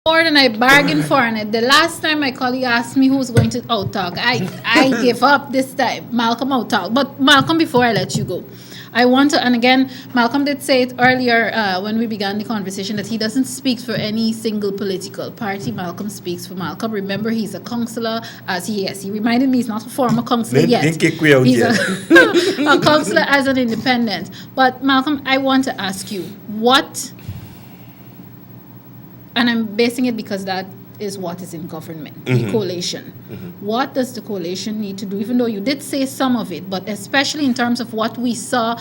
more than I bargained for, and the last time my colleague asked me who's going to out talk, I give up this time. Malcolm out talk. But Malcolm, before I let you go, I want to, and again, Malcolm did say it earlier when we began the conversation that he doesn't speak for any single political party. Malcolm speaks for Malcolm. Remember, he's a councillor. He reminded me he's not a former councillor yet. He's a councillor as an independent. But Malcolm, I want to ask you, what, and I'm basing it because that is what is in government, the coalition. What does the coalition need to do, even though you did say some of it, but especially in terms of what we saw,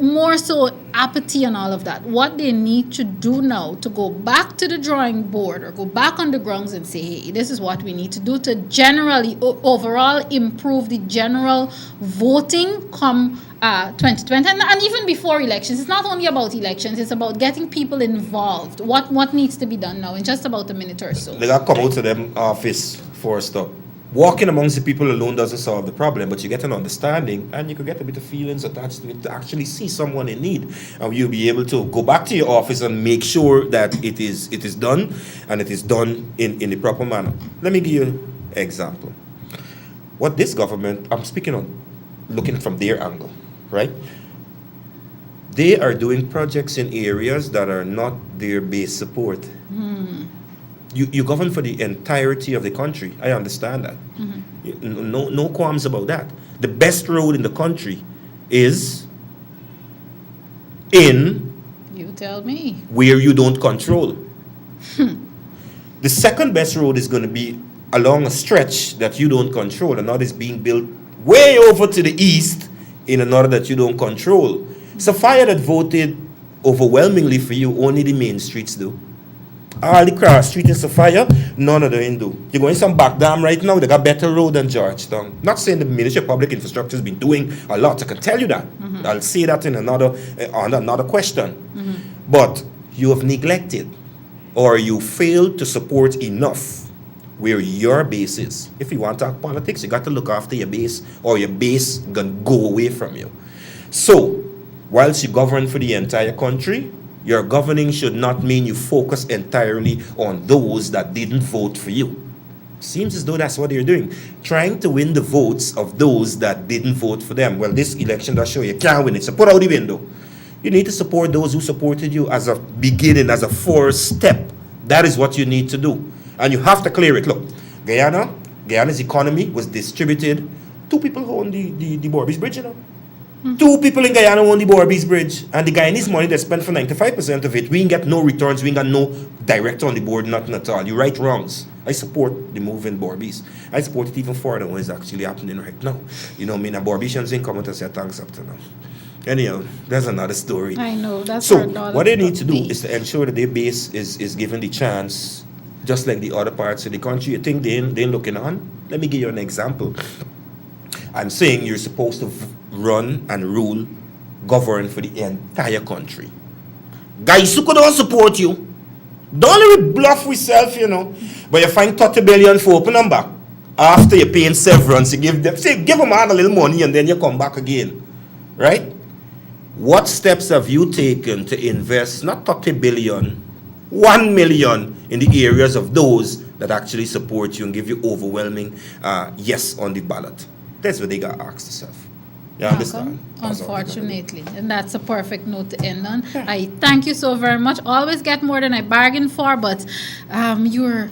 more so apathy and all of that, what they need to do now to go back to the drawing board or go back on the grounds and say, hey, this is what we need to do to generally, overall improve the general voting come 2020 and even before elections. It's not only about elections, it's about getting people involved. What needs to be done now in just about a minute or so? They got to come out to them office for a stop. Walking amongst the people alone doesn't solve the problem, but you get an understanding and you could get a bit of feelings attached to it to actually see someone in need. And you'll be able to go back to your office and make sure that it is done, and it is done in the proper manner. Let me give you an example. What this government, I'm speaking on, looking from their angle, right? They are doing projects in areas that are not their base support. You govern for the entirety of the country. I understand that. No qualms about that. The best road in the country is in... You tell me. Where you don't control. The second best road is going to be along a stretch that you don't control, and that is being built way over to the east in another that you don't control. Sophia that voted overwhelmingly for you, only the main streets do. All the cross street in Sophia, none of them do. You go in some back dam right now, they got better road than Georgetown. Not saying the Ministry of Public Infrastructure has been doing a lot, I can tell you that. I'll say that in another question. But you have neglected or you failed to support enough where your base is. If you want to talk politics, you got to look after your base, or your base gonna go away from you. So, whilst you govern for the entire country, your governing should not mean you focus entirely on those that didn't vote for you. Seems as though that's what you're doing. Trying to win the votes of those that didn't vote for them. Well, this election does show you can't win it, so put out the window. You need to support those who supported you as a beginning, as a first step. That is what you need to do. And you have to clear it. Look, Guyana's economy was distributed. 2 people who own the Borbies Bridge, you know. 2 people in Guyana own the Borbies Bridge, and the Guyanese money they spent for 95% of it, we ain't get no returns, we ain't got no director on the board, nothing at all. You right wrongs. I support the move in Borbies. I support it even further than what is actually happening right now. You know, me and Borbiesians ain't come out and say thanks up to now. Anyhow, that's another story. I know, that's so what they need to do is to ensure that their base is given the chance, just like the other parts of the country. You think they ain't looking on? Let me give you an example. I'm saying you're supposed to run and rule, govern for the entire country. Guys who could all support you, don't let me bluff with self, you know. But you find 30 billion for open them back. After you're paying severance, you give them all a little money and then you come back again. Right? What steps have you taken to invest, not 30 billion, 1 million in the areas of those that actually support you and give you overwhelming yes on the ballot? That's what they got to ask themselves. You understand? Unfortunately. And that's a perfect note to end on. Yeah. I thank you so very much. Always get more than I bargained for, but you're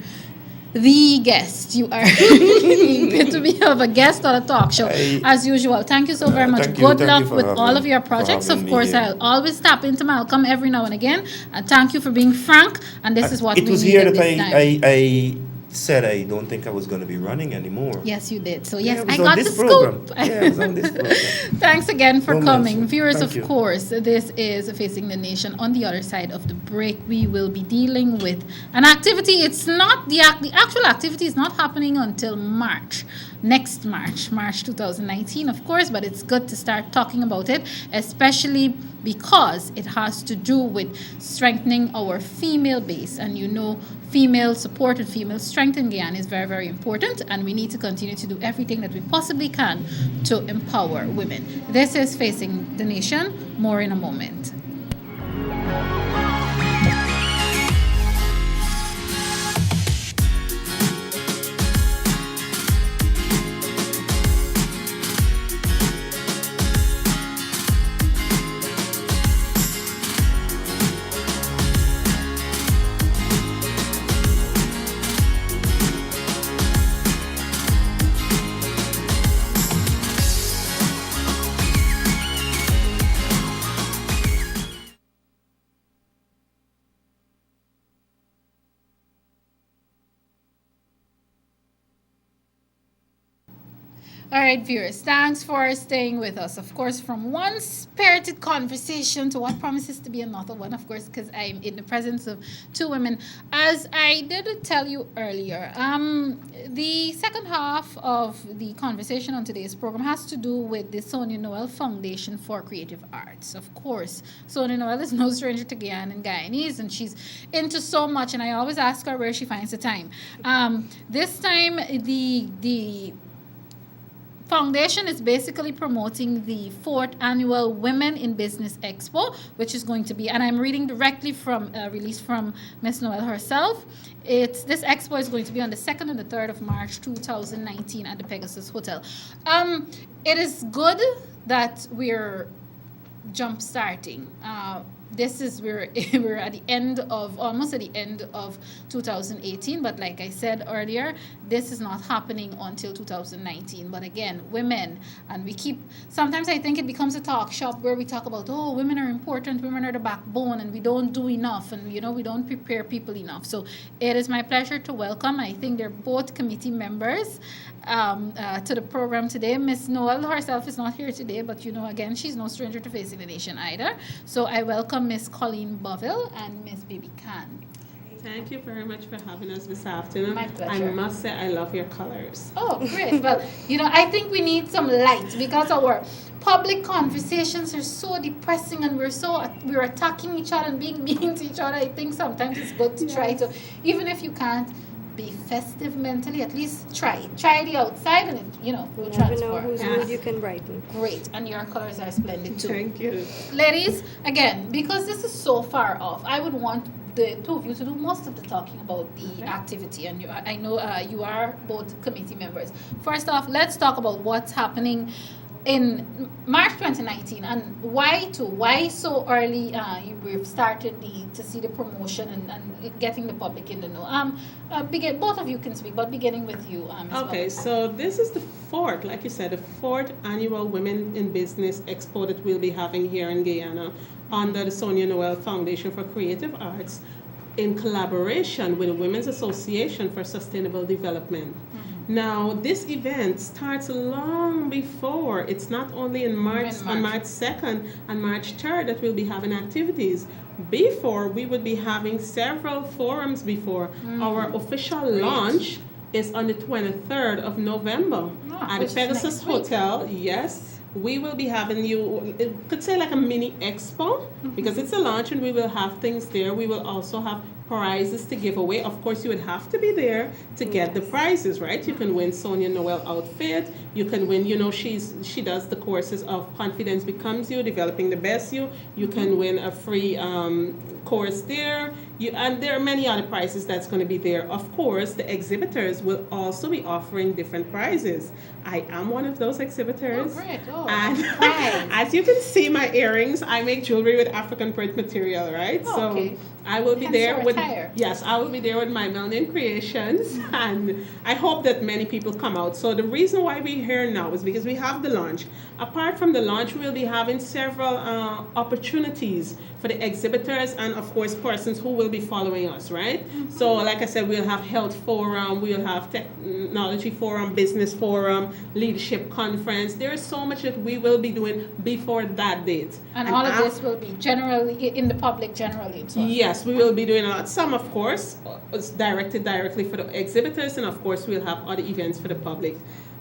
the guest. You are good to be of a guest on a talk show, as usual. Thank you so very much. Good luck with all of your projects. Of course, I'll always tap into Malcolm every now and again. And thank you for being frank. And this is what we need. It was here that I said I don't think I was going to be running anymore. Yes, you did. So yes, I got the scoop. I was on this program. Thanks again for coming. Viewers, of course, this is Facing the Nation. On the other side of the break, we will be dealing with an activity. It's not the actual activity is not happening until next March 2019, of course, but it's good to start talking about it, especially because it has to do with strengthening our female base. And you know, female support and female strength in Guyana is very, very important, and we need to continue to do everything that we possibly can to empower women. This is Facing the Nation. More in a moment. All right, viewers, thanks for staying with us. Of course, from one spirited conversation to what promises to be another one, of course, because I'm in the presence of two women. As I did tell you earlier, the second half of the conversation on today's program has to do with the Sonia Noel Foundation for Creative Arts. Of course, Sonia Noel is no stranger to Guyana and Guyanese, and she's into so much, and I always ask her where she finds the time. This time, the Foundation is basically promoting the 4th annual Women in Business Expo, which is going to be, and I'm reading directly from a release from Miss Noel herself. This expo is going to be on the 2nd and the 3rd of March 2019 at the Pegasus Hotel. It is good that we're jump starting. We're at the end of almost at the end of 2018, but like I said earlier, this is not happening until 2019. But again, women, and sometimes I think it becomes a talk shop where we talk about, oh, women are important, women are the backbone, and we don't do enough, and we don't prepare people enough. So it is my pleasure to welcome, I think they're both committee members to the program today. Miss Noel herself is not here today, but again, she's no stranger to facing the nation either. So I welcome Miss Colleen Boville and Miss Bibi Khan. Thank you very much for having us this afternoon. My pleasure. I must say I love your colors. Oh, great. Well, I think we need some light because our public conversations are so depressing and we're attacking each other and being mean to each other. I think sometimes it's good to try to, even if you can't be festive mentally, at least try the outside, and we'll transfer. Never know whose mood you can brighten. Great, and your colors are splendid too. Thank you. Ladies, again, because this is so far off, I would want the two of you to do most of the talking about the activity, and I know you are both committee members. First off, let's talk about what's happening in March 2019 and why so early. We've started to see the promotion and getting the public in the know. Both of you can speak, but beginning with you. Okay, so this is the fourth, like you said, the 4th annual Women in Business Expo that we'll be having here in Guyana under the Sonia Noel Foundation for Creative Arts in collaboration with the Women's Association for Sustainable Development. Now, this event starts long before. It's not only on March 2nd and March 3rd that we'll be having activities. Before, we would be having several forums before. Our official launch is on the 23rd of November at the Pegasus Hotel. Yes. We will be having it could say like a mini expo because it's a launch and we will have things there. We will also have prizes to give away. Of course, you would have to be there to get the prizes, right? You can win Sonia Noel outfit. You can win, she does the courses of Confidence Becomes You, Developing the Best You. You can win a free course there. And there are many other prizes that's going to be there. Of course, the exhibitors will also be offering different prizes. I am one of those exhibitors. Oh, great. Oh, and as you can see, my earrings, I make jewelry with African print material, right? Oh, okay. So I will be there with attire. Yes, I will be there with my Melanin Creations, and I hope that many people come out. So the reason why we're here now is because we have the launch. Apart from the launch, we'll be having several opportunities for the exhibitors and of course persons who will be following us, right? So like I said, we'll have health forum, we'll have technology forum, business forum, leadership conference. There's so much that we will be doing before that date. And all of this will be generally in the public generally. So. Yes, we will be doing a lot. Some, of course, is directed directly for the exhibitors, and of course, we'll have other events for the public.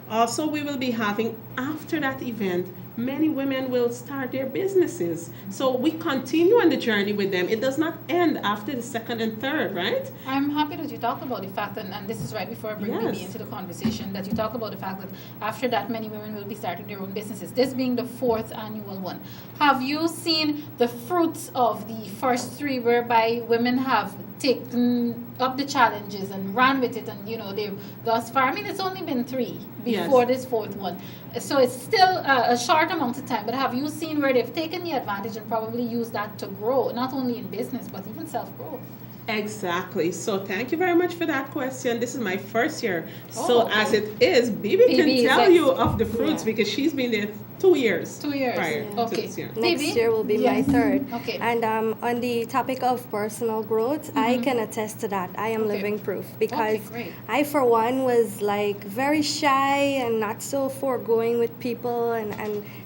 Also, we will be having, after that event, many women will start their businesses. So we continue on the journey with them. It does not end after the 2nd and 3rd, right? I'm happy that you talked about the fact, and this is right before I bring Bibi into the conversation, that you talk about the fact that after that, many women will be starting their own businesses. This being the 4th annual one. Have you seen the fruits of the first 3 whereby women have taken up the challenges and ran with it, and they've thus far, it's only been 3 before this 4th one, so it's still a short amount of time, but have you seen where they've taken the advantage and probably used that to grow, not only in business but even self-growth? Exactly. So thank you very much for that question. This is my first year. As it is, Bibi can tell you of the fruits because she's been there 2 years. 2 years. Prior to Okay. this year. Next Maybe? year will be my Yes. third. Okay. And on the topic of personal growth, I can attest to that. I am Okay. living proof because great. I, for one, was like very shy and not so foregoing with people, and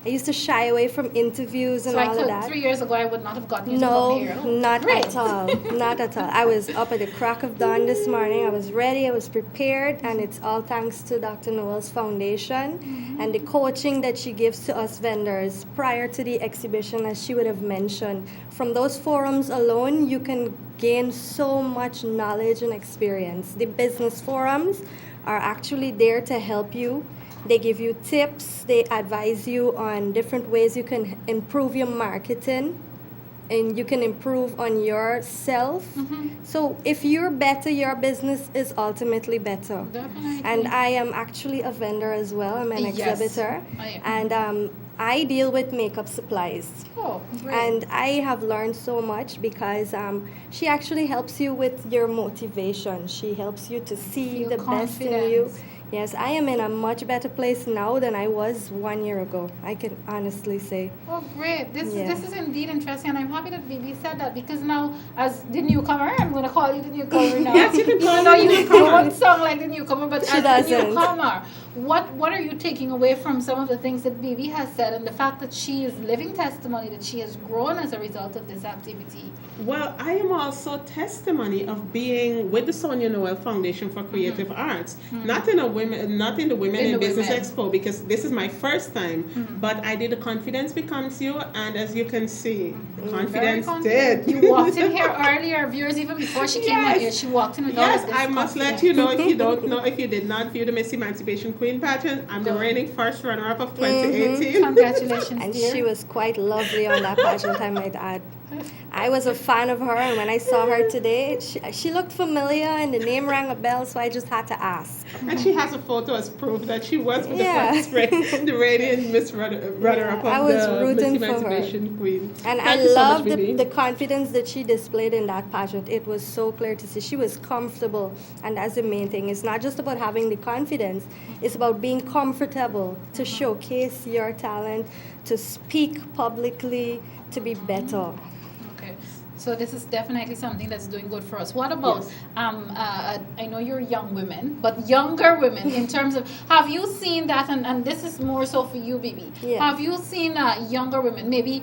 I used to shy away from interviews and So I all of could, that. 3 years ago, I would not have gotten you to No, come here. not Great. at all. Not at all. I was up at the crack of dawn this morning. I was ready. I was prepared. And it's all thanks to Dr. Noel's Foundation and the coaching that she gives to us vendors prior to the exhibition, as she would have mentioned. From those forums alone, you can gain so much knowledge and experience. The business forums are actually there to help you. They give you tips. They advise you on different ways you can improve your marketing, and you can improve on yourself. So if you're better, your business is ultimately better. Definitely. And I am actually a vendor as well. I'm an Yes. exhibitor. I am. And I deal with makeup supplies. Oh, great. And I have learned so much because she actually helps you with your motivation. She helps you to see Feel the best in you. confidence. Yes, I am in a much better place now than I was 1 year ago. I can honestly say. Oh, great. This Yeah. is indeed interesting, and I'm happy that Bibi said that, because now, as the newcomer, I'm going to call you the newcomer now. Yes, you can call Even though me the you newcomer. don't sound like the newcomer, but She as the doesn't. newcomer, what are you taking away from some of the things that Bibi has said, and the fact that she is living testimony that she has grown as a result of this activity? Well, I am also testimony of being with the Sonia Noel Foundation for Creative Arts, not in the Women In in the Business Women. Expo, because this is my first time. But I did the Confidence Becomes You, and as you can see, the Very confidence confident. did. You walked in here earlier, viewers, even before she came on Yes. here. She walked in with all Yes, of this I must let confidence. you know, if you don't know, if you did not view the Miss Emancipation Queen pageant, I'm the Go. reigning first runner-up of 2018. Congratulations, And dear. she was quite lovely on that pageant, I might add. I was a fan of her, and when I saw her today, she looked familiar, and the name rang a bell, so I just had to ask. And she has a photo as proof that she was with Yeah. the first the radiant Miss runner-up I of was the rooting Miss for her. Emancipation Queen. And Thank I you so much, loved Bibi. the confidence that she displayed in that pageant. It was so clear to see. She was comfortable, and that's the main thing. It's not just about having the confidence, it's about being comfortable to showcase your talent, to speak publicly, to be better. Okay, so this is definitely something that's doing good for us. What about, Yes. I know you're young women, but younger women, in terms of, have you seen that, and this is more so for you, Bibi, Yeah. have you seen younger women, maybe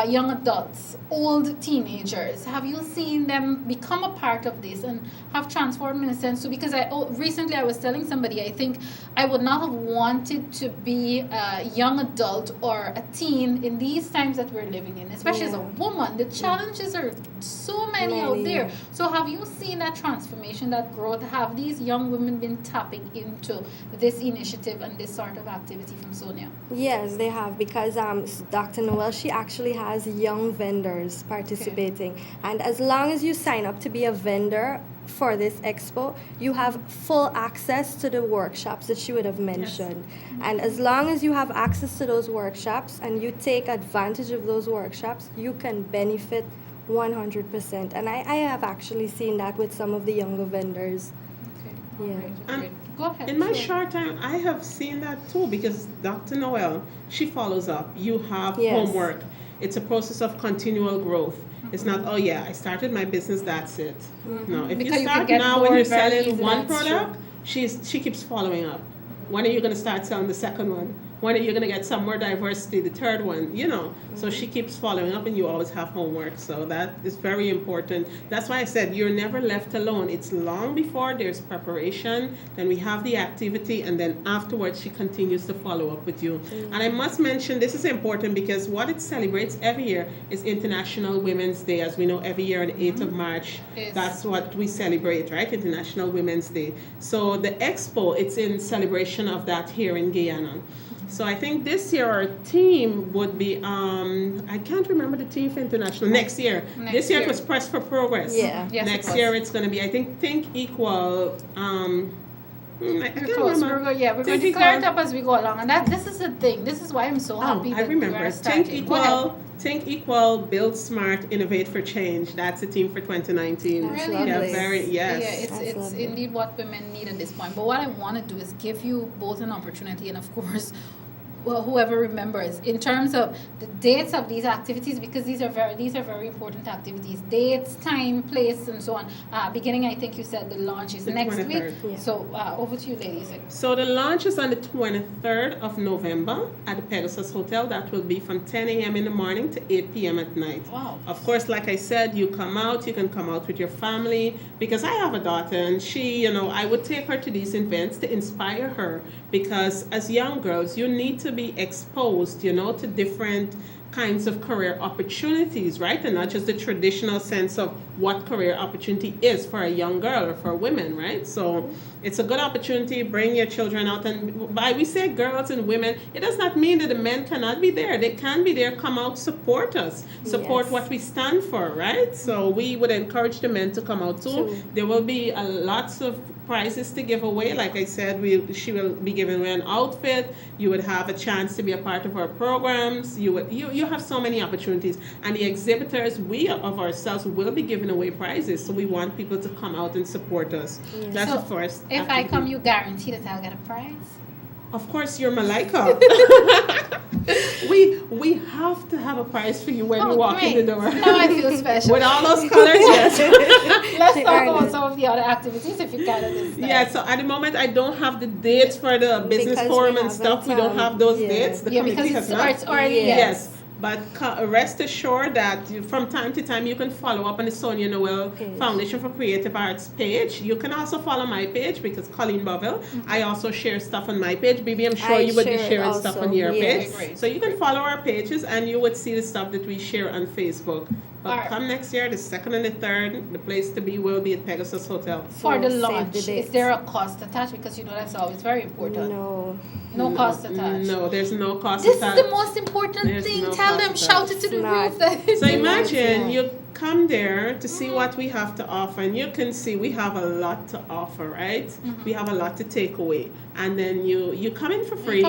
young adults, old teenagers, have you seen them become a part of this and have transformed in a sense too? Because recently I was telling somebody, I think I would not have wanted to be a young adult or a teen in these times that we're living in, especially as a woman. The challenges are so many out Many, there. yeah. So have you seen that transformation, that growth? Have these young women been tapping into this initiative and this sort of activity from Sonia? Yes, they have, because Dr. Noel, she actually has young vendors participating. And as long as you sign up to be a vendor for this expo, you have full access to the workshops that she would have mentioned. And as long as you have access to those workshops and you take advantage of those workshops, you can benefit 100%. And I have actually seen that with some of the younger vendors. Okay. Yeah. Great. Go ahead. In my sure. short time, I have seen that too, because Dr. Noel, she follows up. You have Yes. homework. It's a process of continual growth. It's not, oh yeah, I started my business, that's it. No, if Because you you can start get now when you're bored very selling easily, one that's product, she keeps following up. When are you going to start selling the second one? When are you going to get some more diversity, the third one, you know? So she keeps following up, and you always have homework. So that is very important. That's why I said you're never left alone. It's long before there's preparation, then we have the activity, and then afterwards she continues to follow up with you. And I must mention, this is important because what it celebrates every year is International Women's Day. As we know, every year on the 8th of March, Yes. that's what we celebrate, right? International Women's Day. So the expo, it's in celebration of that here in Guyana. So I think this year our theme would be, I can't remember the theme for international, next year. Next This year year. it was Press for Progress. Yeah. Yes, it Next was. year it's going to be, I think Equal, I can't We're close. remember. We're going to Think declare it Equal. up as we go along. And this is the thing. This is why I'm so happy I that remember. we are starting. Go ahead. Think equal, build smart, innovate for change. That's the theme for 2019. That's Really? Yeah, lovely. very, yes. Yeah, it's That's lovely. indeed what women need at this point. But what I want to do is give you both an opportunity, and of course, whoever remembers, in terms of the dates of these activities, because these are very important activities. Dates, time, place, and so on. Beginning, I think you said the launch is next 23rd. week. Yeah. So over to you, ladies. So the launch is on the 23rd of November at the Pegasus Hotel. That will be from 10 a.m. in the morning to 8 p.m. at night. Wow. Of course, like I said, you can come out with your family, because I have a daughter, and she, I would take her to these events to inspire her, because as young girls, you need to be exposed, to different kinds of career opportunities, right? And not just the traditional sense of what career opportunity is for a young girl or for women, right? So it's a good opportunity. Bring your children out. And by we say girls and women, it does not mean that the men cannot be there. They can be there. Come out, support us, support what we stand for, right? So we would encourage the men to come out too. There will be lots of prizes to give away. Like I said, she will be giving away an outfit. You would have a chance to be a part of our programs. You have so many opportunities, and the exhibitors, we of ourselves, will be giving away prizes. So we want people to come out and support us. That's So the first. if I come, you guarantee that I'll get a prize? Of course, you're Malika. we have to have a prize for you when you walk in the door. Now I feel special. With all those colors, yes. Let's talk about some of the other activities, if you can. At this time. Yeah, so at the moment I don't have the dates for the business Because forum we and stuff. We haven't, don't have those yeah. dates. The because committee has not. it's already Yes. But rest assured that from time to time you can follow up on the Sonia Noel Foundation for Creative Arts page. You can also follow my page, because Colleen Bovell, I also share stuff on my page. Baby, I'm sure you would be sharing stuff on your page. Great. So you can follow our pages and you would see the stuff that we share on Facebook. But come next year, the 2nd and the 3rd, the place to be will be at Pegasus Hotel. For the save launch, the is dates. there a cost attached? Because that's always very important. No cost attached. No, there's no cost This attached. is the most important There's thing. no Tell cost them, shout it to the attached. roof. That So imagine you come there to see what we have to offer, and you can see we have a lot to offer, right? We have a lot to take away, and then you come in for free,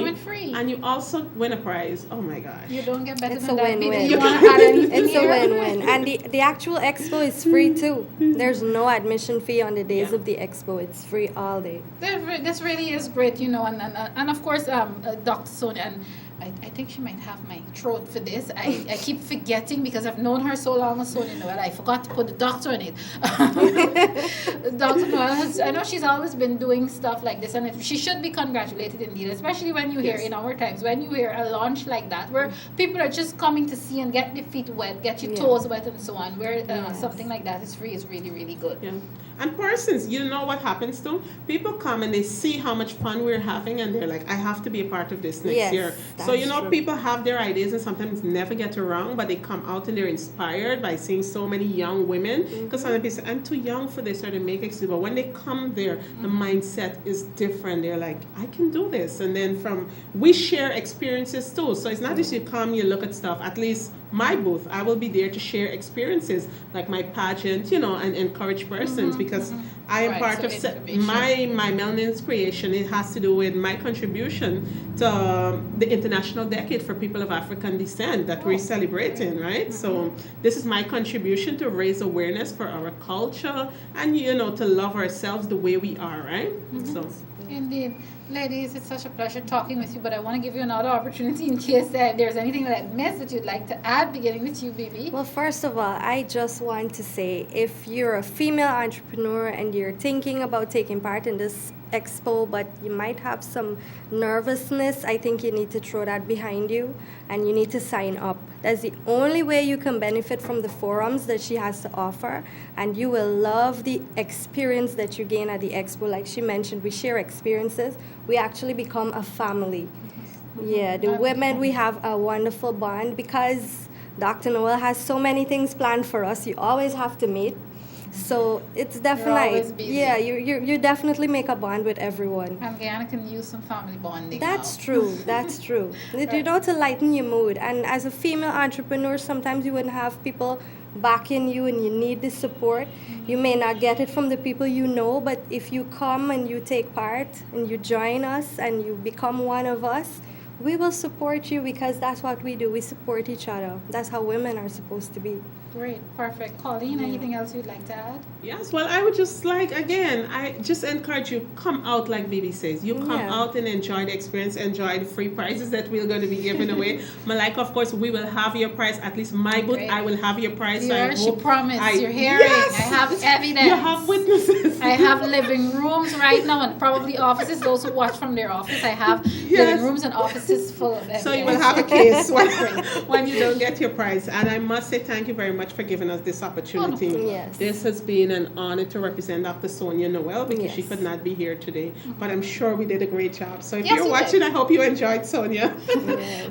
and you also win a prize. Oh my gosh! You don't get better It's than a that. win-win. You want to add anything It's a here? win-win. And the actual expo is free too. There's no admission fee on the days of the expo. It's free all day. This really is great, and of course, Dr. Sonia, and I think she might have my throat for this. I keep forgetting, because I've known her so long as Sonia Noel. I forgot to put the doctor in it. Dr. Noel I know she's always been doing stuff like this, and she should be congratulated indeed, especially when you hear in our times, when you hear a launch like that, where people are just coming to see and get their feet wet, get your toes wet and so on, where something like that is free is really, really good. Yeah. And persons, you know what happens to people come and they see how much fun we're having, and they're like, I have to be a part of this next year. So true. people have their ideas and sometimes never get around, but they come out and they're inspired by seeing so many young women. Because some people say, I'm too young for this, or they make excuses. But when they come there, the mindset is different. They're like, I can do this. And then we share experiences too. So it's not just you come, you look at stuff. At least my booth, I will be there to share experiences, like my pageant, and encourage persons, because I am part of my Melanin's creation. It has to do with my contribution to the International Decade for People of African Descent that we're celebrating, right? So this is my contribution to raise awareness for our culture and, to love ourselves the way we are, right? So. Indeed. Ladies, it's such a pleasure talking with you, but I want to give you another opportunity in case there's anything that I missed that you'd like to add, beginning with you, Bibi. Well, first of all, I just want to say, if you're a female entrepreneur and you're thinking about taking part in this expo, but you might have some nervousness, I think you need to throw that behind you and you need to sign up. That's the only way you can benefit from the forums that she has to offer, and you will love the experience that you gain at the expo. Like she mentioned, we share experiences. We actually become a family. Yeah, the women, we have a wonderful bond because Dr. Noel has so many things planned for us. You always have to meet. So it's definitely, you definitely make a bond with everyone. And Guyana can use some family bonding. That's true. To lighten your mood. And as a female entrepreneur, sometimes you wouldn't have people backing you and you need the support. You may not get it from the people you know, but if you come and you take part and you join us and you become one of us, we will support you, because that's what we do. We support each other. That's how women are supposed to be. Great, perfect. Colleen, anything else you'd like to add? Yes, well, I would just again, I just encourage you, come out like Bibi says. You come out and enjoy the experience, enjoy the free prizes that we're going to be giving away. Malika, of course, we will have your prize, at least my booth, I will have your prize. She promised, you're hearing. I have evidence. You have witnesses. I have living rooms right now and probably offices, those who watch from their office. I have living rooms and offices full of evidence. So you will have a case when you don't get your prize. And I must say thank you very much for giving us this opportunity. Yes. This has been an honor to represent Dr. Sonia Noel because she could not be here today. But I'm sure we did a great job. So if you're watching, I hope you enjoyed Sonia.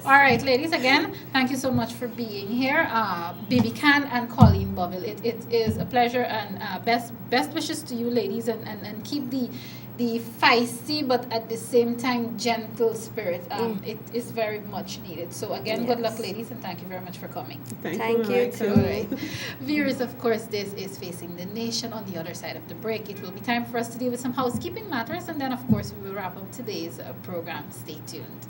All right, ladies, again, thank you so much for being here. Bibi Khan and Colleen Boville. It is a pleasure, and best wishes to you, ladies, and keep the feisty but at the same time gentle spirit. It is very much needed. So again, good luck, ladies, and thank you very much for coming. Thank you too. All right. Viewers, of course, this is Facing the Nation. On the other side of the break, it will be time for us to deal with some housekeeping matters, and then, of course, we will wrap up today's program. Stay tuned.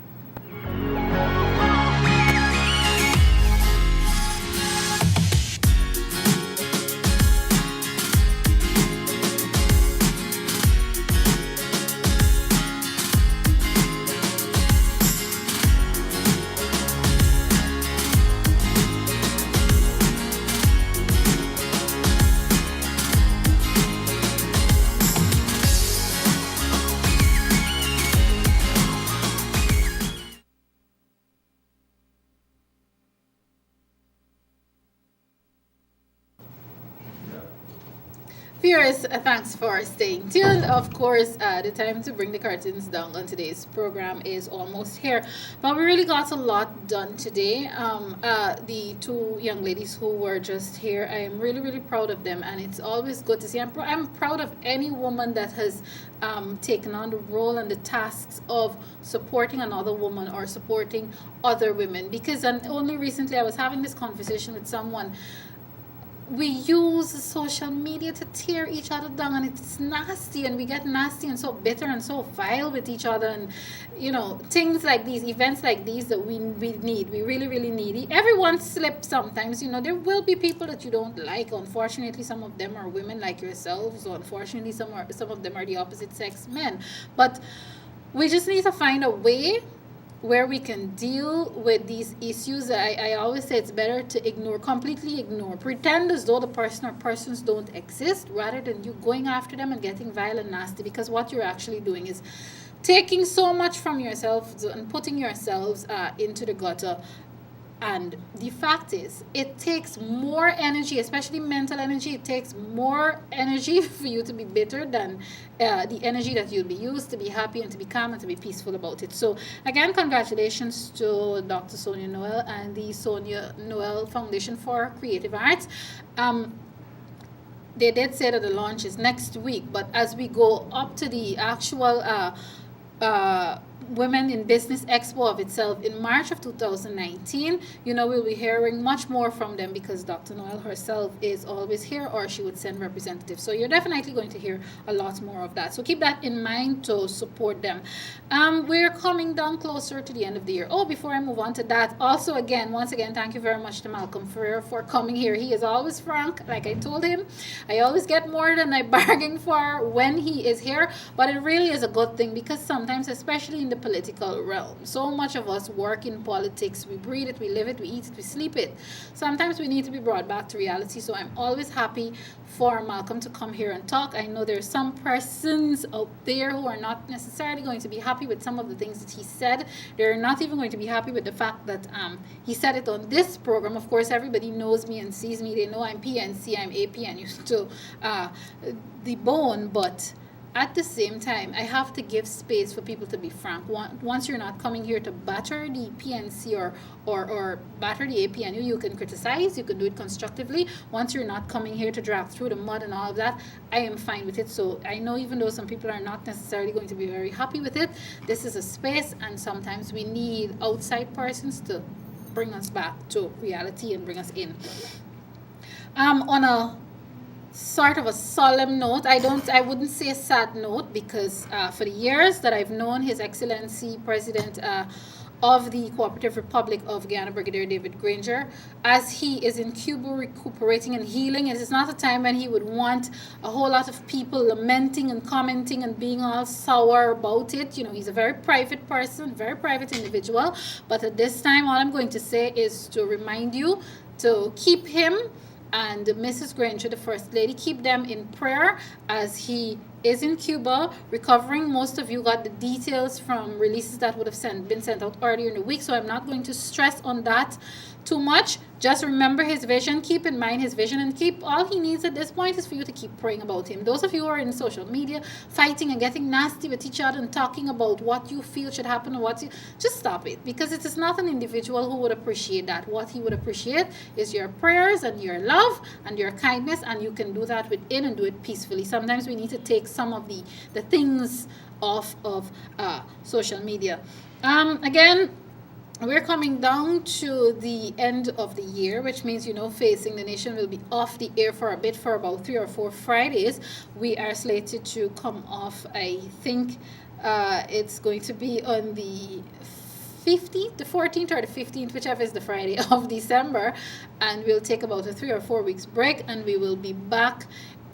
Viewers, thanks for staying tuned. Of course, the time to bring the curtains down on today's program is almost here. But we really got a lot done today. The two young ladies who were just here, I am really, really proud of them. And it's always good to see. I'm proud of any woman that has taken on the role and the tasks of supporting another woman or supporting other women. Because only recently I was having this conversation with someone. We use social media to tear each other down, and it's nasty, and we get nasty and so bitter and so vile with each other, and things like these, events like these that we need, we really, really need. Everyone slips sometimes. There will be people that you don't like. Unfortunately, some of them are women like yourselves, or unfortunately some of them are the opposite sex, men. But we just need to find a way where we can deal with these issues. I always say it's better to completely ignore, pretend as though the person or persons don't exist, rather than you going after them and getting violent, nasty, because what you're actually doing is taking so much from yourself and putting yourselves into the gutter. And the fact is, it takes more energy, especially mental energy. It takes more energy for you to be bitter than the energy that you'll be used to be happy and to be calm and to be peaceful about it. So again, congratulations to Dr. Sonia Noel and the Sonia Noel Foundation for Creative Arts. They did say that the launch is next week, but as we go up to the actual Women in Business Expo of itself in March of 2019, we'll be hearing much more from them, because Dr. Noel herself is always here, or she would send representatives. So you're definitely going to hear a lot more of that. So keep that in mind to support them. We're coming down closer to the end of the year. Oh, before I move on to that, also once again, thank you very much to Malcolm Ferreira for coming here. He is always frank. Like I told him, I always get more than I bargain for when he is here, but it really is a good thing, because sometimes, especially in the political realm, so much of us work in politics. We breathe it, we live it, we eat it, we sleep it. Sometimes we need to be brought back to reality. So I'm always happy for Malcolm to come here and talk. I know there's some persons out there who are not necessarily going to be happy with some of the things that he said. They're not even going to be happy with the fact that he said it on this program. Of course, everybody knows me and sees me. They know I'm PNC, I'm AP, and used to the bone, but at the same time, I have to give space for people to be frank. Once you're not coming here to batter the PNC or batter the APNU, you can criticize, you can do it constructively. Once you're not coming here to drag through the mud and all of that, I am fine with it. So I know, even though some people are not necessarily going to be very happy with it, this is a space, and sometimes we need outside persons to bring us back to reality and bring us in. On a sort of a solemn note, I wouldn't say a sad note, because for the years that I've known His Excellency President of the Cooperative Republic of Guyana, Brigadier David Granger, as he is in Cuba recuperating and healing. It is not a time when he would want a whole lot of people lamenting and commenting and being all sour about it. You know, he's a very private person, very private individual. But at this time, all I'm going to say is to remind you to keep him and Mrs. Granger, the First Lady, keep them in prayer as he is in Cuba recovering. Most of you got the details from releases that would have been sent out earlier in the week, so I'm not going to stress on that too much. Just remember his vision, keep in mind his vision, and keep all he needs at this point is for you to keep praying about him. Those of you who are in social media fighting and getting nasty with each other and talking about what you feel should happen or just stop it, because it is not an individual who would appreciate that. What he would appreciate is your prayers and your love and your kindness, and you can do that within and do it peacefully. Sometimes we need to take some of the things off of social media. Again, we're coming down to the end of the year, which means, Facing the Nation will be off the air for a bit, for about 3 or 4 Fridays. We are slated to come off, I think it's going to be on the 15th, the 14th or the 15th, whichever is the Friday of December. And we'll take about a 3 or 4 weeks break, and we will be back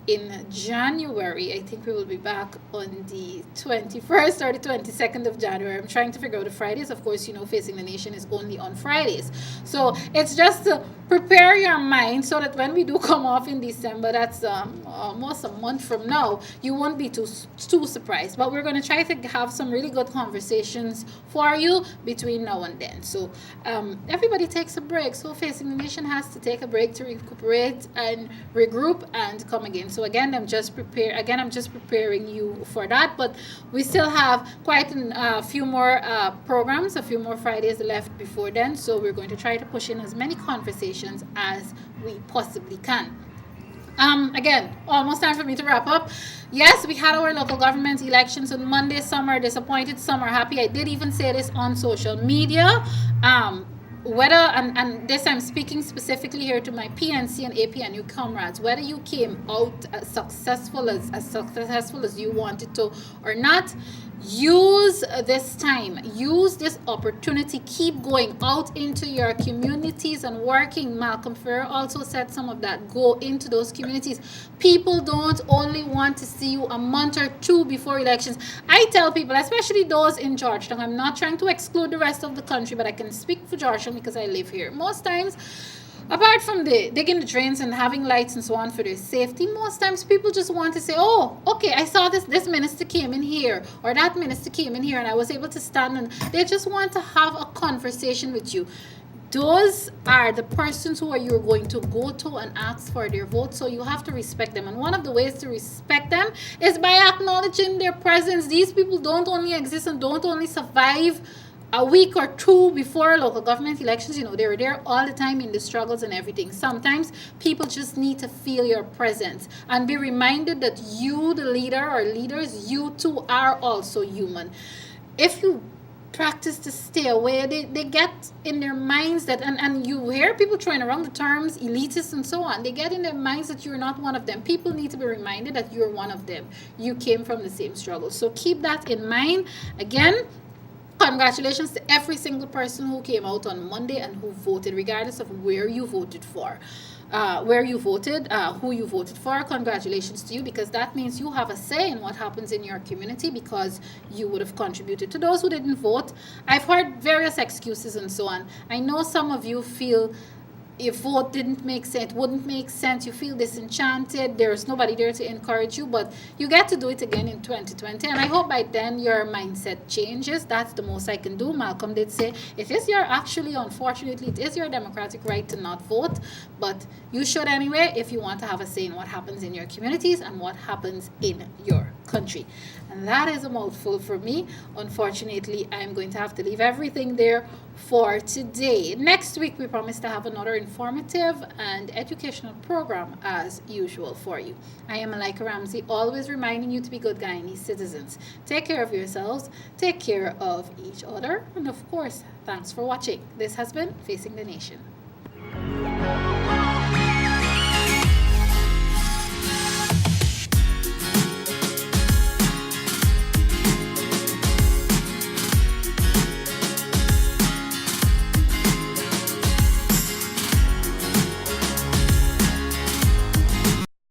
in January. I think we will be back on the 21st or the 22nd of January. I'm trying to figure out the Fridays. Of course, Facing the Nation is only on Fridays. So it's just to prepare your mind so that when we do come off in December, that's almost a month from now, you won't be too surprised. But we're going to try to have some really good conversations for you between now and then. So everybody takes a break. So Facing the Nation has to take a break to recuperate and regroup and come again. So again, I'm just preparing you for that. But we still have quite a few more programs, a few more Fridays left before then. So we're going to try to push in as many conversations as we possibly can. Again, almost time for me to wrap up. Yes, we had our local government elections on Monday. Some are disappointed, some are happy. I did even say this on social media. Whether, and this I'm speaking specifically here to my PNC and APNU comrades, whether you came out as successful as you wanted to or not, use this time, use this opportunity, keep going out into your communities and working. Malcolm Ferreira also said some of that. Go into those communities. People don't only want to see you a month or 2 before elections. I tell people, especially those in Georgetown, I'm not trying to exclude the rest of the country, but I can speak for Georgetown because I live here. Most times, apart from the digging the drains and having lights and so on for their safety, most times people just want to say, oh, okay, I saw this minister came in here or that minister came in here and I was able to stand, and they just want to have a conversation with you. Those are the persons who you're going to go to and ask for their vote, so you have to respect them. And one of the ways to respect them is by acknowledging their presence. These people don't only exist and don't only survive a week or 2 before local government elections. They're there all the time in the struggles and everything. Sometimes people just need to feel your presence and be reminded that you, the leader or leaders, you too are also human. If you practice to stay away, they get in their minds that, and you hear people throwing around the terms elitist and so on, they get in their minds that you're not one of them. People need to be reminded that you're one of them. You came from the same struggle. So keep that in mind. Again, congratulations to every single person who came out on Monday and who voted, regardless of where you voted for. Who you voted for. Congratulations to you, because that means you have a say in what happens in your community because you would have contributed. To those who didn't vote, I've heard various excuses and so on. I know some of you feel if vote wouldn't make sense, you feel disenchanted, there's nobody there to encourage you, but you get to do it again in 2020, and I hope by then your mindset changes. That's the most I can do. Malcolm did say unfortunately, it is your democratic right to not vote, but you should anyway if you want to have a say in what happens in your communities and what happens in your country. And that is a mouthful for me. Unfortunately, I'm going to have to leave everything there for today. Next week, we promise to have another informative and educational program as usual for you. I am Malika Ramsey, always reminding you to be good Guyanese citizens. Take care of yourselves, take care of each other, and of course, thanks for watching. This has been Facing the Nation.